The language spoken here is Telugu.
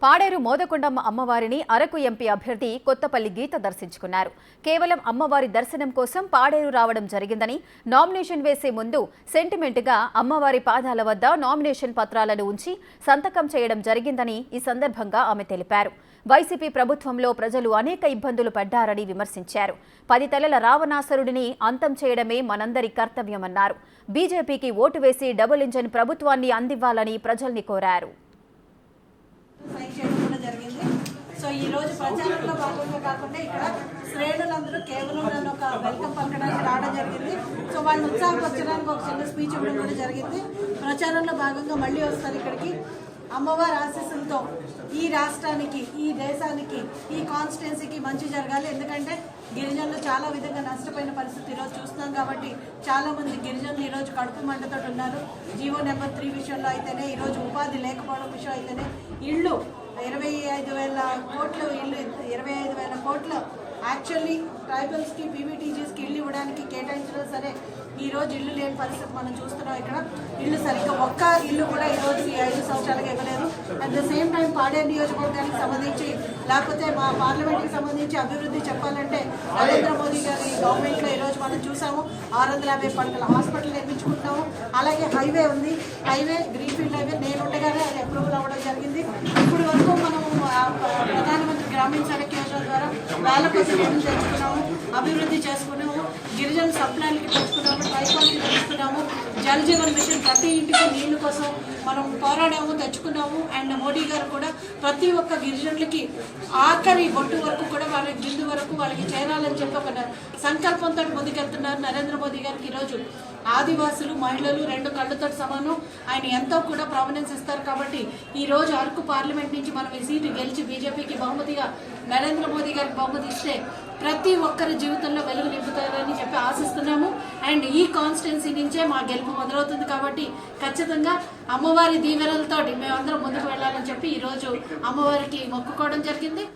పాడేరు మోదకొండమ్మ అమ్మవారిని అరకు ఎంపీ అభ్యర్థి కొత్తపల్లి గీత దర్శించుకున్నారు. కేవలం అమ్మవారి దర్శనం కోసం పాడేరు రావడం జరిగిందని, నామినేషన్ వేసే ముందు సెంటిమెంట్గా అమ్మవారి పాదాల వద్ద నామినేషన్ పత్రాలను ఉంచి సంతకం చేయడం జరిగిందని ఈ సందర్భంగా ఆమె తెలిపారు. వైసీపీ ప్రభుత్వంలో ప్రజలు అనేక ఇబ్బందులు పడ్డారని విమర్శించారు. 10 తలల రావణాసురుడిని అంతం చేయడమే మనందరి కర్తవ్యమన్నారు. బీజేపీకి ఓటు వేసి డబుల్ ఇంజన్ ప్రభుత్వాన్ని అందివ్వాలని ప్రజల్ని కోరారు. సో ఈ రోజు ప్రచారంలో భాగంగా కాకుండా ఇక్కడ శ్రేణులందరూ కేవలం నన్ను ఒక వెల్కమ్ పలకడానికి రావడం జరిగింది. సో వాళ్ళు ఉత్సాహపరచడానికి ఒక చిన్న స్పీచ్ ఇవ్వడం కూడా జరిగింది. ప్రచారంలో భాగంగా మళ్ళీ వస్తారు ఇక్కడికి. అమ్మవారి ఆశీస్సులతో ఈ రాష్ట్రానికి, ఈ దేశానికి, ఈ కాన్స్టిట్యున్సీకి మంచి జరగాలి. ఎందుకంటే గిరిజనులు చాలా విధంగా నష్టపోయిన పరిస్థితి ఈరోజు చూస్తున్నాం. కాబట్టి చాలా మంది గిరిజనులు ఈరోజు కడుపు మంటతో ఉన్నారు. జీవో నెంబర్ 3 విషయంలో అయితేనే, ఈరోజు ఉపాధి లేకపోవడం విషయం అయితేనే, ఇళ్ళు 25,000 కోట్లు, ఇళ్ళు 25,000 కోట్లు యాక్చువల్లీ ట్రైబల్స్కి, పీవీటీజీస్కి ఇల్లు ఇవ్వడానికి కేటాయించడం సరే, ఈరోజు ఇల్లు లేని పరిస్థితి మనం చూస్తున్నాం. ఇక్కడ ఇల్లు సరిగ్గా ఒక్క ఇల్లు కూడా ఈరోజు ఈ 5 సంవత్సరాలుగా ఇవ్వలేదు. At the same time Paderu నియోజకవర్గానికి సంబంధించి, లేకపోతే మా పార్లమెంట్కి సంబంధించి అభివృద్ధి చెప్పాలంటే నరేంద్ర మోదీ గారి గవర్నమెంట్లో ఈరోజు మనం చూసాము. 650 పడకల హాస్పిటల్ నిర్మించుకుంటాము. అలాగే హైవే ఉంది, హైవే గ్రీన్ఫీల్డ్ హైవే నేను ఉండగానే అది అప్రూవల్ అవ్వడం జరిగింది. ఇప్పుడు వరకు మనం ప్రధానమంత్రి గ్రామీణ సడక్ యోజన ద్వారా వేల కొద్ది నిధులు తెచ్చుకున్నాము, అభివృద్ధి చేసుకున్నాము, గిరిజన సప్లాన్లకి తెచ్చుకున్నాము, ట్రైపాల్కి తెచ్చుకున్నాము, జల్ జీవన్ మిషన్ ప్రతి ఇంటికి నీళ్ల కోసం మనం పోరాడాము, తెచ్చుకున్నాము. అండ్ మోడీ గారు కూడా ప్రతి ఒక్క గిరిజనులకి ఆఖరి బొట్టు వరకు కూడా వాళ్ళకి బిందు వరకు వాళ్ళకి చేరాలని చెప్పి ఒక సంకల్పంతో ముందుకెళ్తున్నారు నరేంద్ర మోదీ గారికి. ఈరోజు ఆదివాసులు, మహిళలు 2 కళ్ళతో సమానం. ఆయన ఎంతో కూడా ప్రామినెన్స్ ఇస్తారు. కాబట్టి ఈరోజు అరకు పార్లమెంట్ నుంచి మనం ఈ సీటు గెలిచి బీజేపీకి బహుమతిగా నరేంద్ర మోదీ గారికి బహుమతి ఇస్తే ప్రతి ఒక్కరి జీవితంలో వెలుగు నింపుతారని చెప్పి ఆశిస్తున్నాము. అండ్ ఈ కాన్స్టిట్యున్సీ నుంచే మా గెలుపు మొదలవుతుంది. కాబట్టి ఖచ్చితంగా అమ్మవారి దీవెనలతోటి మేమందరం ముందుకు వెళ్ళాలని చెప్పి ఈరోజు అమ్మవారికి మొక్కుకోవడం జరిగింది.